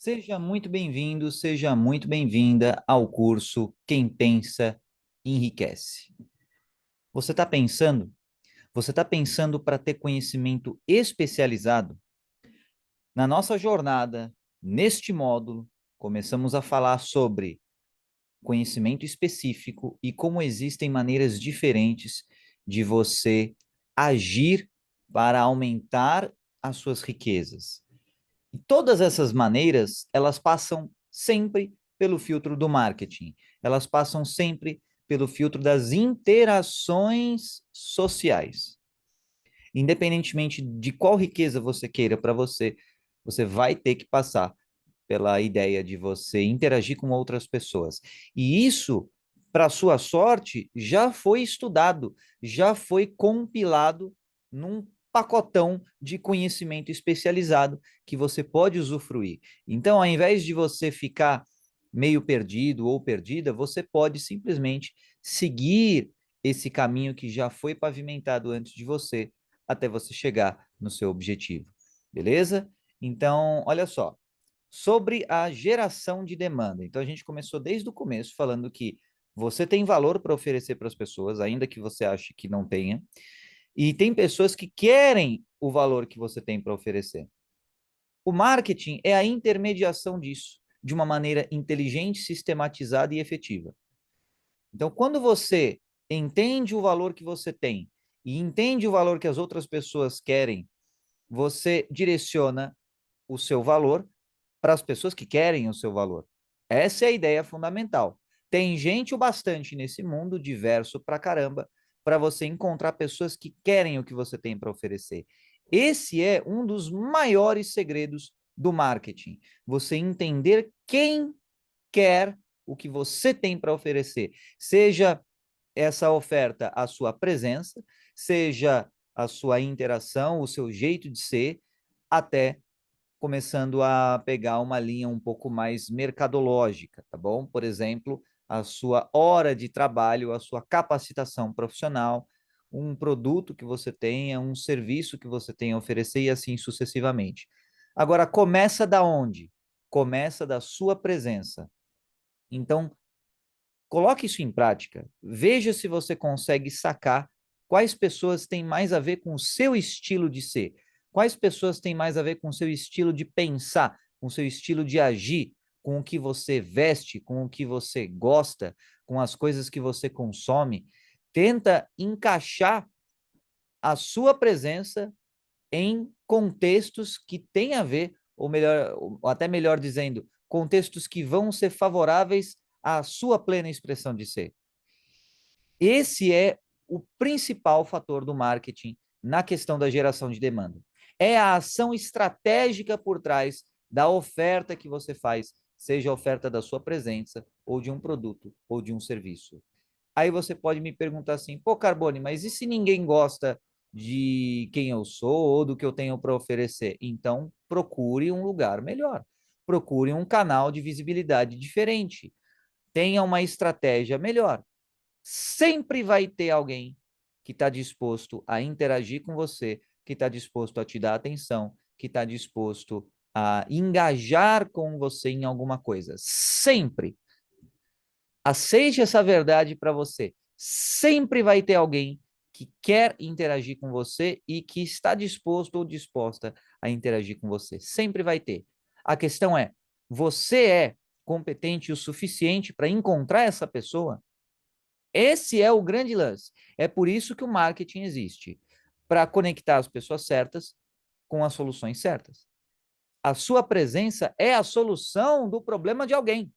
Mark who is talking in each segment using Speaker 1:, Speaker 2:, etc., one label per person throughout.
Speaker 1: Seja muito bem-vindo, seja muito bem-vinda ao curso Quem Pensa Enriquece. Você está pensando? Você está pensando para ter conhecimento especializado? Na nossa jornada, neste módulo, começamos a falar sobre conhecimento específico e como existem maneiras diferentes de você agir para aumentar as suas riquezas. E todas essas maneiras, elas passam sempre pelo filtro do marketing. Elas passam sempre pelo filtro das interações sociais. Independentemente de qual riqueza você queira para você, você vai ter que passar pela ideia de você interagir com outras pessoas. E isso, para sua sorte, já foi estudado, já foi compilado num pacotão de conhecimento especializado que você pode usufruir. Então, ao invés de você ficar meio perdido ou perdida, você pode simplesmente seguir esse caminho que já foi pavimentado antes de você até você chegar no seu objetivo. Beleza? Então, olha só, sobre a geração de demanda. Então, a gente começou desde o começo falando que você tem valor para oferecer para as pessoas, ainda que você ache que não tenha, e tem pessoas que querem o valor que você tem para oferecer. O marketing é a intermediação disso, de uma maneira inteligente, sistematizada e efetiva. Então, quando você entende o valor que você tem e entende o valor que as outras pessoas querem, você direciona o seu valor para as pessoas que querem o seu valor. Essa é a ideia fundamental. Tem gente o bastante nesse mundo, diverso pra caramba, para você encontrar pessoas que querem o que você tem para oferecer. Esse é um dos maiores segredos do marketing. Você entender quem quer o que você tem para oferecer. Seja essa oferta a sua presença, seja a sua interação, o seu jeito de ser, até começando a pegar uma linha um pouco mais mercadológica, tá bom? Por exemplo, a sua hora de trabalho, a sua capacitação profissional, um produto que você tenha, um serviço que você tenha a oferecer e assim sucessivamente. Agora, começa da onde? Começa da sua presença. Então, coloque isso em prática. Veja se você consegue sacar quais pessoas têm mais a ver com o seu estilo de ser, quais pessoas têm mais a ver com o seu estilo de pensar, com o seu estilo de agir, com o que você veste, com o que você gosta, com as coisas que você consome. Tenta encaixar a sua presença em contextos que têm a ver, ou melhor, ou até melhor dizendo, contextos que vão ser favoráveis à sua plena expressão de ser. Esse é o principal fator do marketing na questão da geração de demanda. É a ação estratégica por trás da oferta que você faz, seja a oferta da sua presença, ou de um produto, ou de um serviço. Aí você pode me perguntar assim, pô, Carbone, mas e se ninguém gosta de quem eu sou ou do que eu tenho para oferecer? Então, procure um lugar melhor. Procure um canal de visibilidade diferente. Tenha uma estratégia melhor. Sempre vai ter alguém que está disposto a interagir com você, que está disposto a te dar atenção, que está disposto a engajar com você em alguma coisa. Sempre. Aceite essa verdade para você. Sempre vai ter alguém que quer interagir com você e que está disposto ou disposta a interagir com você. Sempre vai ter. A questão é: você é competente o suficiente para encontrar essa pessoa? Esse é o grande lance. É por isso que o marketing existe, para conectar as pessoas certas com as soluções certas. A sua presença é a solução do problema de alguém.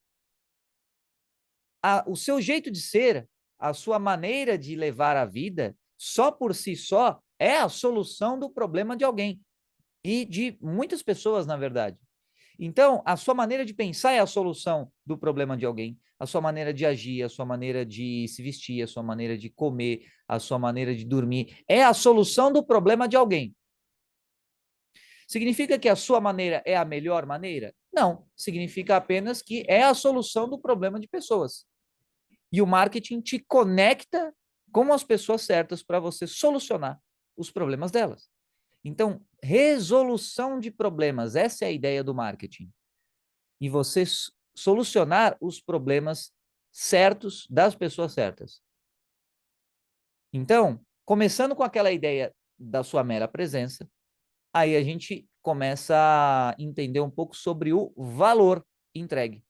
Speaker 1: O seu jeito de ser, a sua maneira de levar a vida, só por si só, é a solução do problema de alguém. E de muitas pessoas, na verdade. Então, a sua maneira de pensar é a solução do problema de alguém. A sua maneira de agir, a sua maneira de se vestir, a sua maneira de comer, a sua maneira de dormir, é a solução do problema de alguém. Significa que a sua maneira é a melhor maneira? Não. Significa apenas que é a solução do problema de pessoas. E o marketing te conecta com as pessoas certas para você solucionar os problemas delas. Então, resolução de problemas, essa é a ideia do marketing. e você solucionar os problemas certos das pessoas certas. Então, começando com aquela ideia da sua mera presença, aí a gente começa a entender um pouco sobre o valor entregue.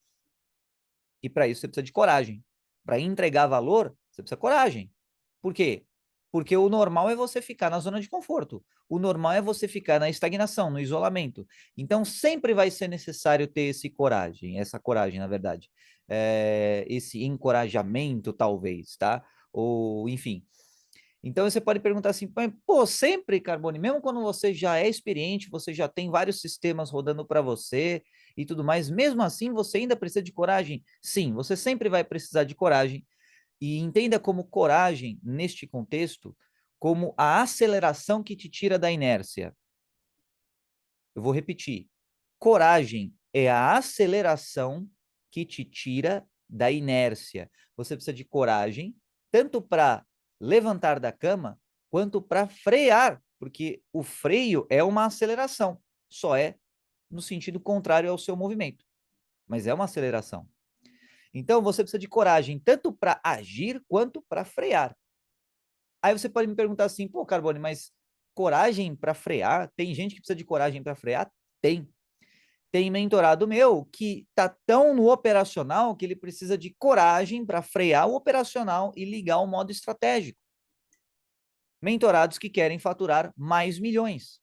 Speaker 1: E para isso você precisa de coragem. Para entregar valor, você precisa de coragem. Por quê? Porque o normal é você ficar na zona de conforto. O normal é você ficar na estagnação, no isolamento. Então, sempre vai ser necessário ter essa coragem, na verdade. Esse encorajamento, talvez, tá? Ou, enfim. Então, você pode perguntar assim, pô, sempre, Carbone, mesmo quando você já é experiente, você já tem vários sistemas rodando para você e tudo mais, mesmo assim, você ainda precisa de coragem? Sim, você sempre vai precisar de coragem, e entenda como coragem, neste contexto, como a aceleração que te tira da inércia. Eu vou repetir. Coragem é a aceleração que te tira da inércia. Você precisa de coragem, tanto para levantar da cama, quanto para frear, porque o freio é uma aceleração, só é no sentido contrário ao seu movimento, mas é uma aceleração. Então, você precisa de coragem, tanto para agir quanto para frear. Aí você pode me perguntar assim, pô, Carbone, mas coragem para frear? Tem gente que precisa de coragem para frear? Tem. Tem mentorado meu que tá tão no operacional que ele precisa de coragem para frear o operacional e ligar o modo estratégico. Mentorados que querem faturar mais milhões.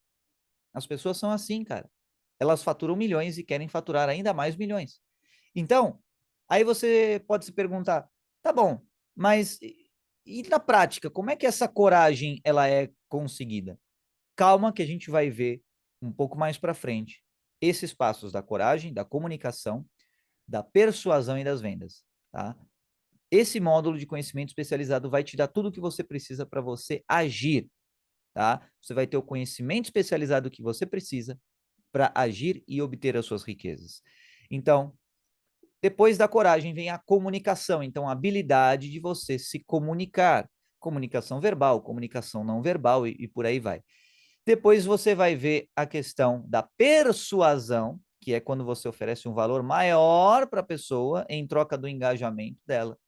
Speaker 1: As pessoas são assim, cara. Elas faturam milhões e querem faturar ainda mais milhões. Então, aí você pode se perguntar, tá bom, mas e na prática, como é que essa coragem ela é conseguida? Calma que a gente vai ver um pouco mais para frente esses passos da coragem, da comunicação, da persuasão e das vendas, tá? Esse módulo de conhecimento especializado vai te dar tudo o que você precisa para você agir, tá? Você vai ter o conhecimento especializado que você precisa para agir e obter as suas riquezas. Então, depois da coragem vem a comunicação, então a habilidade de você se comunicar, comunicação verbal, comunicação não verbal e por aí vai. Depois você vai ver a questão da persuasão, que é quando você oferece um valor maior para a pessoa em troca do engajamento dela.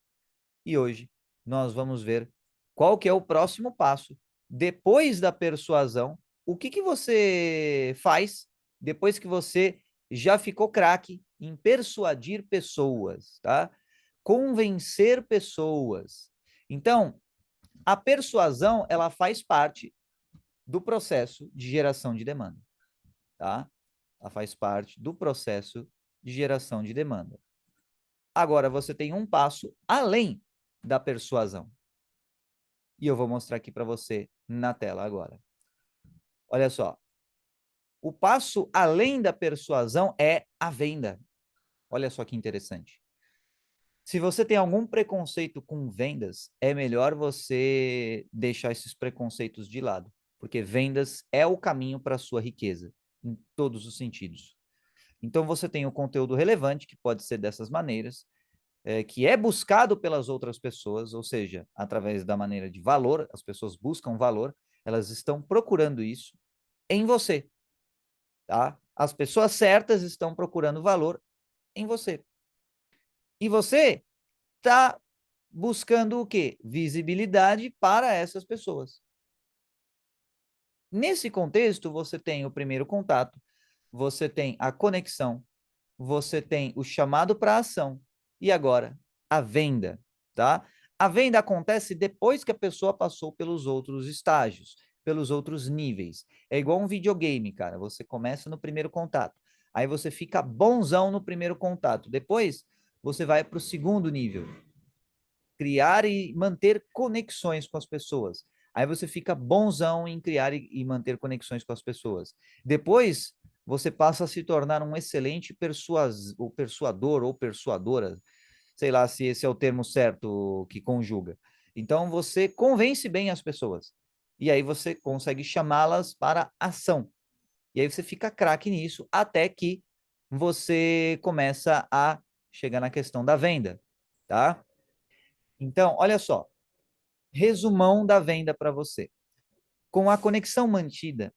Speaker 1: E hoje nós vamos ver qual que é o próximo passo. Depois da persuasão, o que você faz depois que você já ficou craque em persuadir pessoas, tá? Convencer pessoas. Então, a persuasão, ela faz parte do processo de geração de demanda, tá? Ela faz parte do processo de geração de demanda. Agora, você tem um passo além da persuasão. E eu vou mostrar aqui para você na tela agora. Olha só. O passo além da persuasão é a venda. Olha só que interessante. Se você tem algum preconceito com vendas, é melhor você deixar esses preconceitos de lado, porque vendas é o caminho para a sua riqueza, em todos os sentidos. Então, você tem o conteúdo relevante, que pode ser dessas maneiras, que é buscado pelas outras pessoas, ou seja, através da maneira de valor, as pessoas buscam valor, elas estão procurando isso em você, tá? As pessoas certas estão procurando valor em você. E você está buscando o quê? Visibilidade para essas pessoas. Nesse contexto, você tem o primeiro contato, você tem a conexão, você tem o chamado para a ação e agora a venda, tá? A venda acontece depois que a pessoa passou pelos outros estágios, pelos outros níveis. É igual um videogame, cara. Você começa no primeiro contato, aí você fica bonzão no primeiro contato. Depois, você vai para o segundo nível, criar e manter conexões com as pessoas. Aí você fica bonzão em criar e manter conexões com as pessoas. Depois, você passa a se tornar um excelente persuador ou persuadora, sei lá se esse é o termo certo que conjuga. Então, você convence bem as pessoas. E aí você consegue chamá-las para ação. E aí você fica craque nisso até que você começa a chegar na questão da venda, tá? Então, olha só, resumão da venda para você. Com a conexão mantida,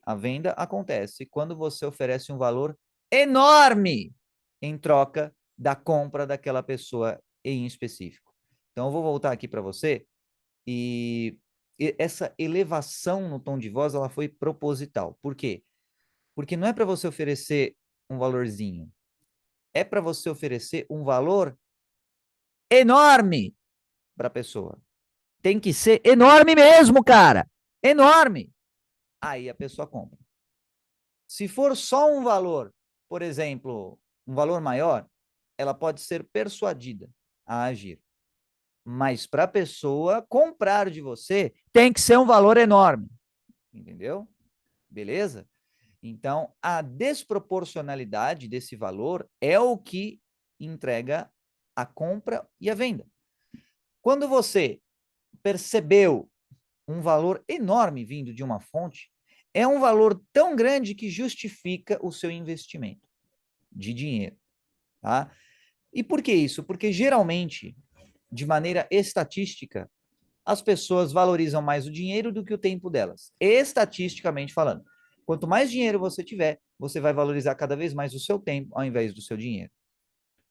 Speaker 1: a venda acontece quando você oferece um valor enorme em troca da compra daquela pessoa em específico. Então, eu vou voltar aqui para você e essa elevação no tom de voz, ela foi proposital. Por quê? Porque não é para você oferecer um valorzinho, é para você oferecer um valor enorme para a pessoa. Tem que ser enorme mesmo, cara. Enorme. Aí a pessoa compra. Se for só um valor, por exemplo, um valor maior, ela pode ser persuadida a agir. Mas para a pessoa comprar de você, tem que ser um valor enorme. Entendeu? Beleza? Então, a desproporcionalidade desse valor é o que entrega a compra e a venda. Quando você percebeu um valor enorme vindo de uma fonte, é um valor tão grande que justifica o seu investimento de dinheiro, tá? E por que isso? Porque geralmente, de maneira estatística, as pessoas valorizam mais o dinheiro do que o tempo delas. Estatisticamente falando. Quanto mais dinheiro você tiver, você vai valorizar cada vez mais o seu tempo ao invés do seu dinheiro.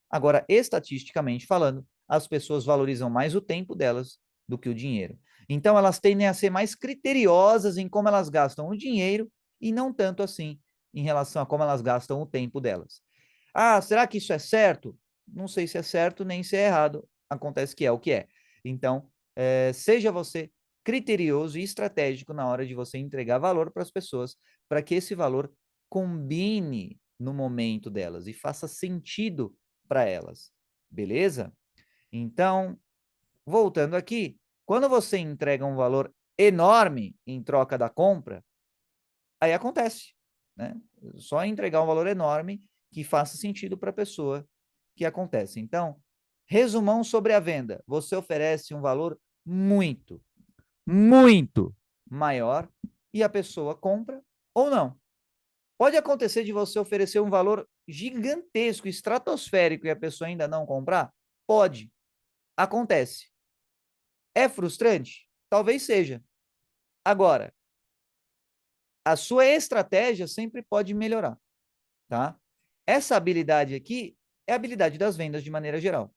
Speaker 1: Agora, estatisticamente falando, as pessoas valorizam mais o tempo delas do que o dinheiro. Então, elas tendem a ser mais criteriosas em como elas gastam o dinheiro e não tanto assim em relação a como elas gastam o tempo delas. Ah, será que isso é certo? Não sei se é certo nem se é errado. Acontece que é o que é. Então, seja você criterioso e estratégico na hora de você entregar valor para as pessoas, para que esse valor combine no momento delas e faça sentido para elas. Beleza? Então, voltando aqui, quando você entrega um valor enorme em troca da compra, aí acontece, né? Só entregar um valor enorme que faça sentido para a pessoa que acontece. Então, resumão sobre a venda. Você oferece um valor muito, muito maior e a pessoa compra ou não. Pode acontecer de você oferecer um valor gigantesco, estratosférico e a pessoa ainda não comprar? Pode. Acontece. É frustrante? Talvez seja. Agora, a sua estratégia sempre pode melhorar, tá? Essa habilidade aqui é a habilidade das vendas de maneira geral,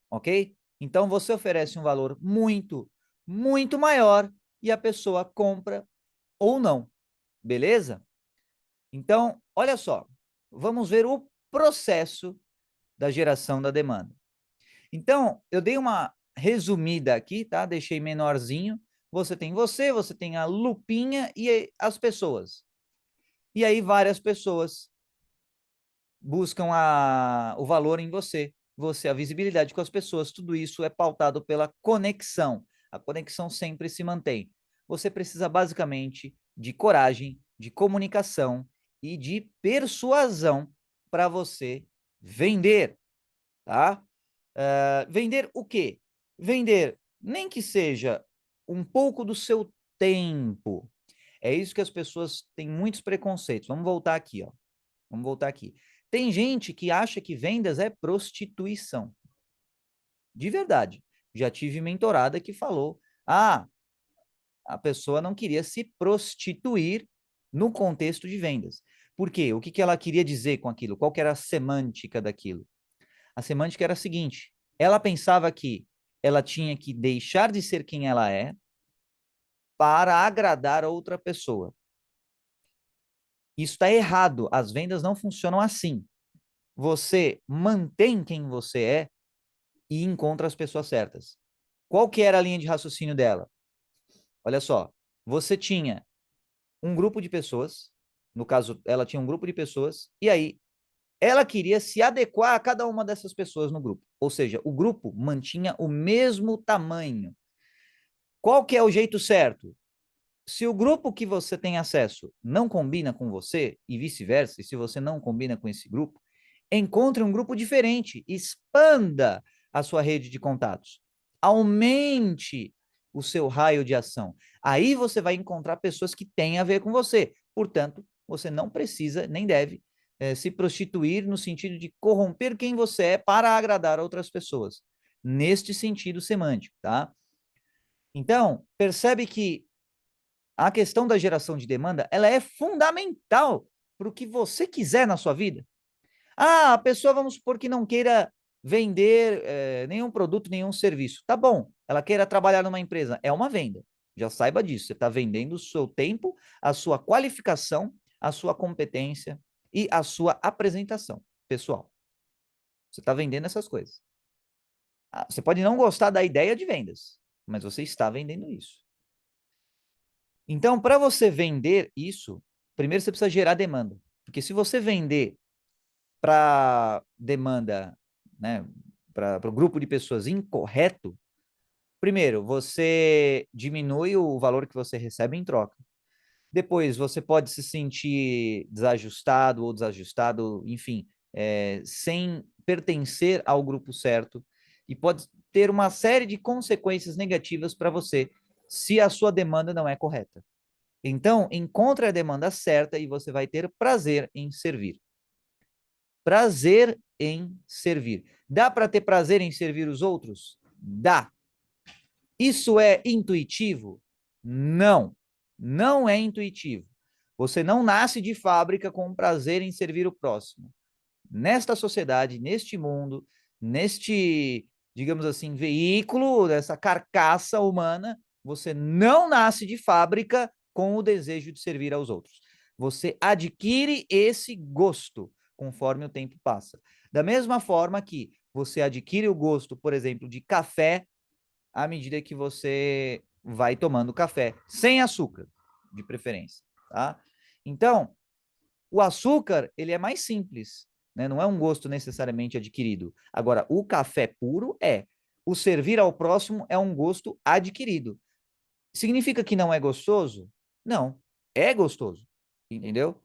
Speaker 1: ok? Então, você oferece um valor muito, muito maior e a pessoa compra ou não, beleza? Então, olha só, vamos ver o processo da geração da demanda. Então, eu dei uma resumida aqui, tá? Deixei menorzinho. Você tem a lupinha e as pessoas. E aí várias pessoas buscam o valor em você. Você, a visibilidade com as pessoas, tudo isso é pautado pela conexão. A conexão sempre se mantém. Você precisa basicamente de coragem, de comunicação e de persuasão para você vender, tá? Vender o quê? Vender, nem que seja um pouco do seu tempo. É isso que as pessoas têm muitos preconceitos. Vamos voltar aqui, ó. Vamos voltar aqui. Tem gente que acha que vendas é prostituição. De verdade. Já tive mentorada que falou: ah, a pessoa não queria se prostituir no contexto de vendas. Por quê? O que que ela queria dizer com aquilo? Qual que era a semântica daquilo? A semântica era a seguinte: ela pensava que ela tinha que deixar de ser quem ela é para agradar outra pessoa. Isso está errado. As vendas não funcionam assim. Você mantém quem você é e encontra as pessoas certas. Qual que era a linha de raciocínio dela? Olha só, você tinha um grupo de pessoas, no caso, ela tinha um grupo de pessoas, e aí ela queria se adequar a cada uma dessas pessoas no grupo. Ou seja, o grupo mantinha o mesmo tamanho. Qual que é o jeito certo? Se o grupo que você tem acesso não combina com você, e vice-versa, e se você não combina com esse grupo, encontre um grupo diferente, expanda a sua rede de contatos, aumente o seu raio de ação. Aí você vai encontrar pessoas que têm a ver com você. Portanto, você não precisa nem deve se prostituir no sentido de corromper quem você é para agradar outras pessoas. Neste sentido semântico, tá? Então, percebe que a questão da geração de demanda, ela é fundamental para o que você quiser na sua vida. Ah, a pessoa, vamos supor que não queira vender nenhum produto, nenhum serviço. Tá bom, ela queira trabalhar numa empresa. É uma venda. Já saiba disso. Você está vendendo o seu tempo, a sua qualificação, a sua competência e a sua apresentação pessoal. Você está vendendo essas coisas. Ah, você pode não gostar da ideia de vendas, mas você está vendendo isso. Então, para você vender isso, primeiro você precisa gerar demanda. Porque se você vender para demanda, né, para o grupo de pessoas incorreto, primeiro, você diminui o valor que você recebe em troca. Depois, você pode se sentir desajustado ou desajustado, enfim, sem pertencer ao grupo certo, e pode ter uma série de consequências negativas para você se a sua demanda não é correta. Então, encontre a demanda certa e você vai ter prazer em servir. Prazer em servir. Dá para ter prazer em servir os outros? Dá. Isso é intuitivo? Não. Não é intuitivo. Você não nasce de fábrica com prazer em servir o próximo. Nesta sociedade, neste mundo, neste, digamos assim, veículo, dessa carcaça humana, você não nasce de fábrica com o desejo de servir aos outros. Você adquire esse gosto conforme o tempo passa. Da mesma forma que você adquire o gosto, por exemplo, de café à medida que você vai tomando café, sem açúcar, de preferência, tá? Então, o açúcar, ele é mais simples, né? Não é um gosto necessariamente adquirido. Agora, o café puro é. O servir ao próximo é um gosto adquirido. Significa que não é gostoso? Não, é gostoso, entendeu?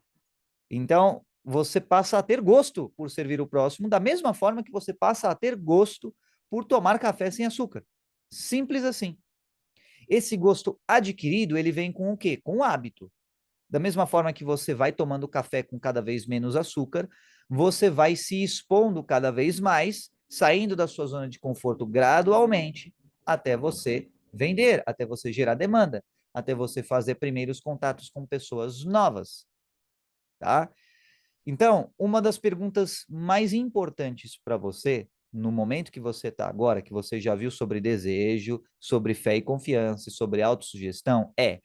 Speaker 1: Então, você passa a ter gosto por servir o próximo, da mesma forma que você passa a ter gosto por tomar café sem açúcar. Simples assim. Esse gosto adquirido, ele vem com o quê? Com o hábito. Da mesma forma que você vai tomando café com cada vez menos açúcar, você vai se expondo cada vez mais, saindo da sua zona de conforto gradualmente, até você vender, até você gerar demanda, até você fazer primeiros contatos com pessoas novas, tá? Então, uma das perguntas mais importantes para você, no momento que você está agora, que você já viu sobre desejo, sobre fé e confiança, sobre autossugestão, é: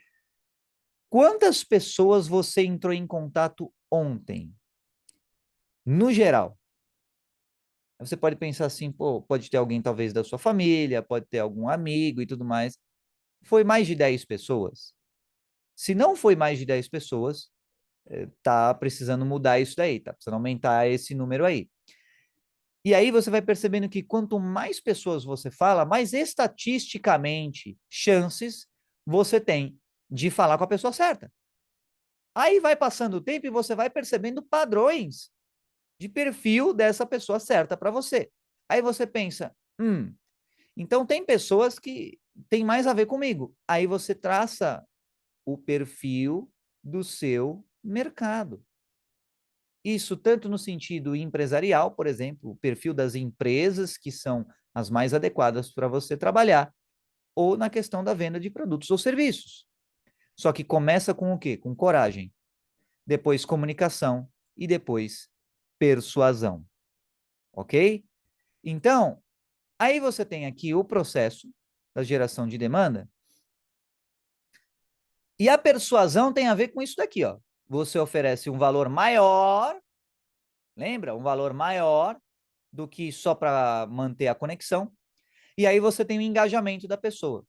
Speaker 1: quantas pessoas você entrou em contato ontem? No geral. Você pode pensar assim, pô, pode ter alguém talvez da sua família, pode ter algum amigo e tudo mais. Foi mais de 10 pessoas? Se não foi mais de 10 pessoas, tá precisando mudar isso daí, tá precisando aumentar esse número aí. E aí você vai percebendo que quanto mais pessoas você fala, mais estatisticamente chances você tem de falar com a pessoa certa. Aí vai passando o tempo e você vai percebendo padrões de perfil dessa pessoa certa para você. Aí você pensa, então tem pessoas que têm mais a ver comigo. Aí você traça o perfil do seu mercado. Isso tanto no sentido empresarial, por exemplo, o perfil das empresas que são as mais adequadas para você trabalhar, ou na questão da venda de produtos ou serviços. Só que começa com o quê? Com coragem, depois comunicação e depois persuasão, ok? Então, aí você tem aqui o processo da geração de demanda, e a persuasão tem a ver com isso daqui, ó. Você oferece um valor maior, lembra? Um valor maior do que só para manter a conexão. E aí você tem o engajamento da pessoa.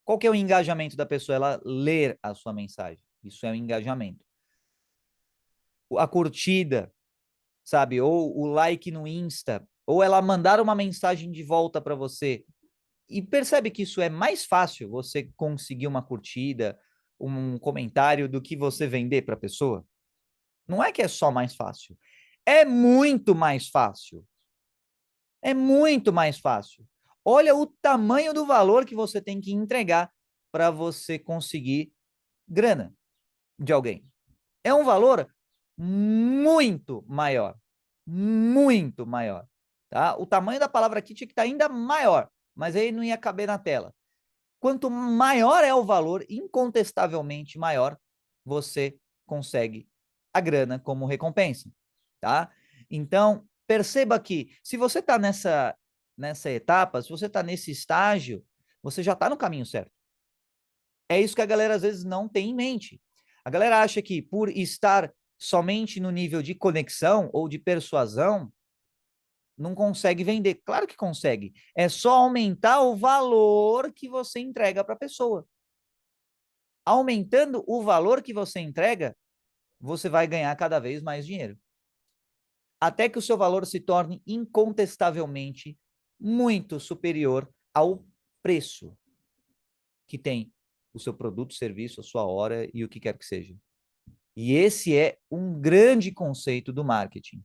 Speaker 1: Qual que é o engajamento da pessoa? Ela ler a sua mensagem. Isso é o engajamento. A curtida, sabe? Ou o like no Insta, ou ela mandar uma mensagem de volta para você. E percebe que isso é mais fácil você conseguir uma curtida, um comentário do que você vender para a pessoa? Não é que é só mais fácil. É muito mais fácil. É muito mais fácil. Olha o tamanho do valor que você tem que entregar para você conseguir grana de alguém. É um valor muito maior. Muito maior. Tá? O tamanho da palavra aqui tinha que estar ainda maior, mas aí não ia caber na tela. Quanto maior é o valor, incontestavelmente maior, você consegue a grana como recompensa, tá? Então, perceba que se você está nessa etapa, se você está nesse estágio, você já está no caminho certo. É isso que a galera às vezes não tem em mente. A galera acha que por estar somente no nível de conexão ou de persuasão, não consegue vender. Claro que consegue. É só aumentar o valor que você entrega para a pessoa. Aumentando o valor que você entrega, você vai ganhar cada vez mais dinheiro. Até que o seu valor se torne incontestavelmente muito superior ao preço que tem o seu produto, serviço, a sua hora e o que quer que seja. E esse é um grande conceito do marketing.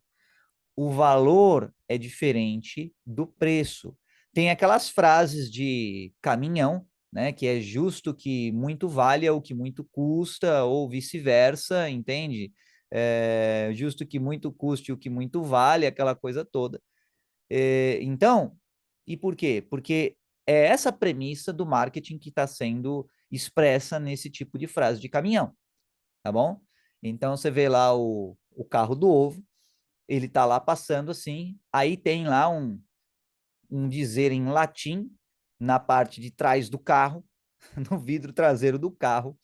Speaker 1: O valor é diferente do preço. Tem aquelas frases de caminhão, né, que é justo que muito valha o que muito custa, ou vice-versa, entende? É justo que muito custe o que muito vale, aquela coisa toda. Então, e por quê? Porque é essa premissa do marketing que está sendo expressa nesse tipo de frase de caminhão, tá bom? Então, você vê lá o carro do ovo, ele tá lá passando assim, aí tem lá um dizer em latim na parte de trás do carro, no vidro traseiro do carro,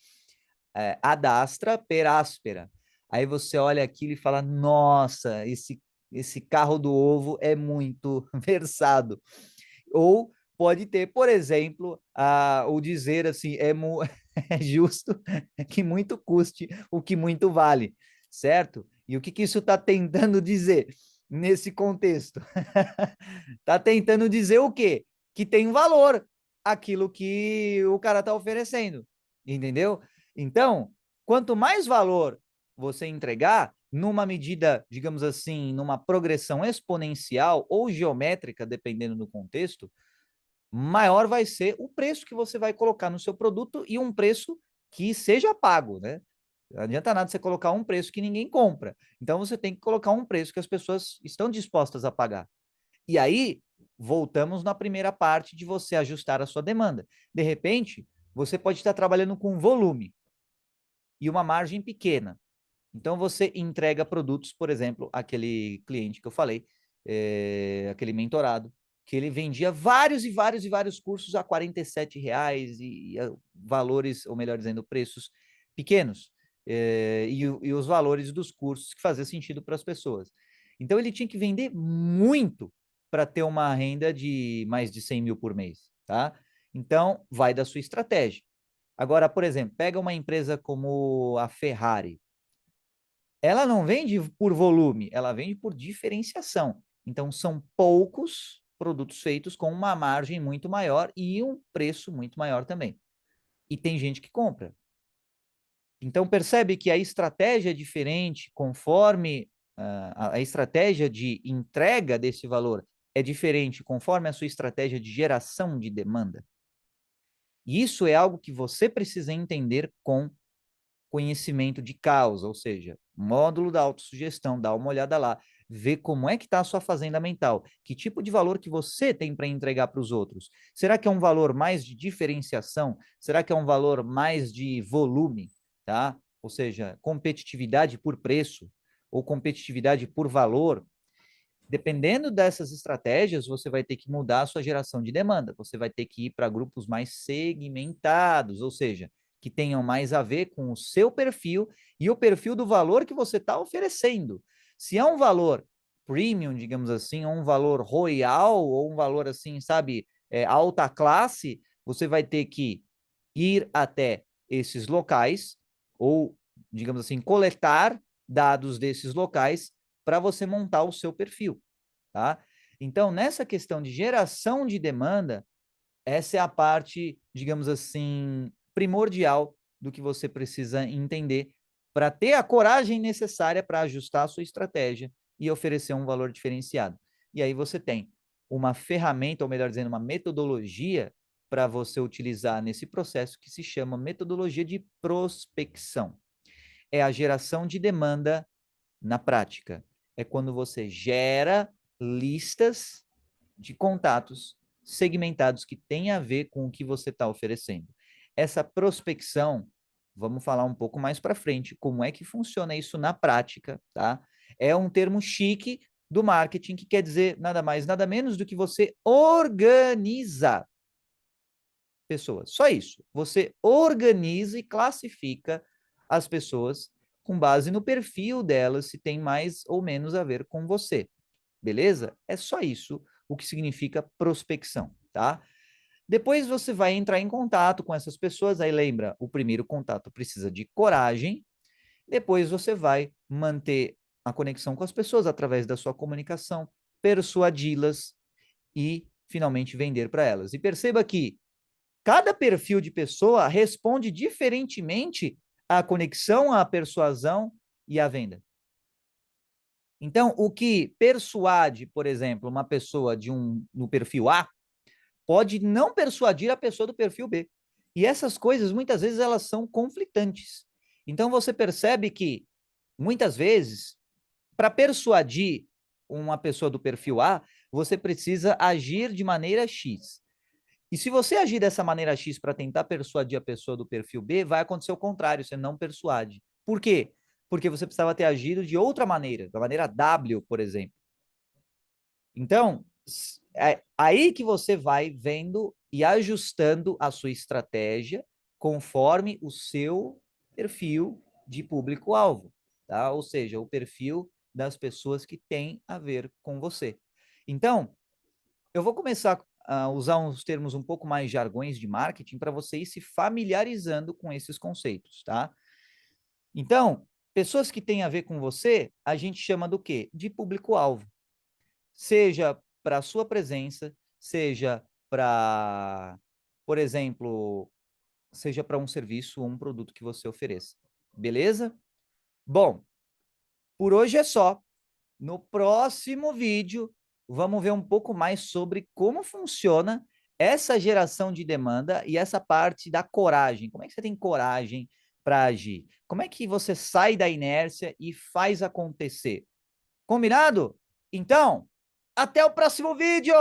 Speaker 1: ad astra per aspera. Aí você olha aquilo e fala, nossa, esse carro do ovo é muito versado. Ou pode ter, por exemplo, o dizer assim, é justo que muito custe o que muito vale, certo? E o que isso está tentando dizer nesse contexto? Está tentando dizer o quê? Que tem valor aquilo que o cara está oferecendo, entendeu? Então, quanto mais valor você entregar, numa medida, digamos assim, numa progressão exponencial ou geométrica, dependendo do contexto, maior vai ser o preço que você vai colocar no seu produto e um preço que seja pago, né? Não adianta nada você colocar um preço que ninguém compra. Então você tem que colocar um preço que as pessoas estão dispostas a pagar. E aí, voltamos na primeira parte de você ajustar a sua demanda. De repente, você pode estar trabalhando com volume e uma margem pequena. Então, você entrega produtos, por exemplo, aquele cliente que eu falei, aquele mentorado, que ele vendia vários e vários e vários cursos a R$ 47 e valores, ou melhor dizendo, preços pequenos. E os valores dos cursos que faziam sentido para as pessoas. Então, ele tinha que vender muito para ter uma renda de mais de 100 mil por mês, tá? Então, vai da sua estratégia. Agora, por exemplo, pega uma empresa como a Ferrari. Ela não vende por volume, ela vende por diferenciação. Então, são poucos produtos feitos com uma margem muito maior e um preço muito maior também. E tem gente que compra. Então, percebe que a estratégia é diferente conforme a estratégia de entrega desse valor é diferente conforme a sua estratégia de geração de demanda. E isso é algo que você precisa entender com conhecimento de causa, ou seja, módulo da autossugestão, dá uma olhada lá, vê como é que está a sua fazenda mental, que tipo de valor que você tem para entregar para os outros. Será que é um valor mais de diferenciação? Será que é um valor mais de volume, tá? Ou seja, competitividade por preço ou competitividade por valor? Dependendo dessas estratégias, você vai ter que mudar a sua geração de demanda. Você vai ter que ir para grupos mais segmentados, ou seja, que tenham mais a ver com o seu perfil e o perfil do valor que você está oferecendo. Se é um valor premium, digamos assim, ou um valor royal, ou um valor assim, sabe, alta classe, você vai ter que ir até esses locais, ou, digamos assim, coletar dados desses locais para você montar o seu perfil, tá? Então, nessa questão de geração de demanda, essa é a parte, digamos assim, primordial do que você precisa entender para ter a coragem necessária para ajustar a sua estratégia e oferecer um valor diferenciado. E aí você tem uma ferramenta, ou melhor dizendo, uma metodologia para você utilizar nesse processo que se chama metodologia de prospecção. É a geração de demanda na prática. É quando você gera listas de contatos segmentados que têm a ver com o que você está oferecendo. Essa prospecção Vamos falar um pouco mais para frente como é que funciona isso na prática, tá? É um termo chique do marketing que quer dizer nada mais, nada menos do que você organiza pessoas. Só isso. Você organiza e classifica as pessoas com base no perfil delas, se tem mais ou menos a ver com você. Beleza? É só isso o que significa prospecção, tá? Depois você vai entrar em contato com essas pessoas, aí lembra, o primeiro contato precisa de coragem, depois você vai manter a conexão com as pessoas através da sua comunicação, persuadi-las e finalmente vender para elas. E perceba que cada perfil de pessoa responde diferentemente à conexão, à persuasão e à venda. Então, o que persuade, por exemplo, uma pessoa no perfil A, pode não persuadir a pessoa do perfil B. E essas coisas, muitas vezes, elas são conflitantes. Então, você percebe que, muitas vezes, para persuadir uma pessoa do perfil A, você precisa agir de maneira X. E se você agir dessa maneira X para tentar persuadir a pessoa do perfil B, vai acontecer o contrário, você não persuade. Por quê? Porque você precisava ter agido de outra maneira, da maneira W, por exemplo. Então, é aí que você vai vendo e ajustando a sua estratégia conforme o seu perfil de público-alvo, tá? Ou seja, o perfil das pessoas que têm a ver com você. Então, eu vou começar a usar uns termos um pouco mais jargões de marketing para você ir se familiarizando com esses conceitos, tá? Então, pessoas que têm a ver com você, a gente chama do quê? De público-alvo. Seja para a sua presença, seja para, por exemplo, seja para um serviço ou um produto que você ofereça. Beleza? Bom, por hoje é só. No próximo vídeo, vamos ver um pouco mais sobre como funciona essa geração de demanda e essa parte da coragem. Como é que você tem coragem para agir? Como é que você sai da inércia e faz acontecer? Combinado? Então, até o próximo vídeo!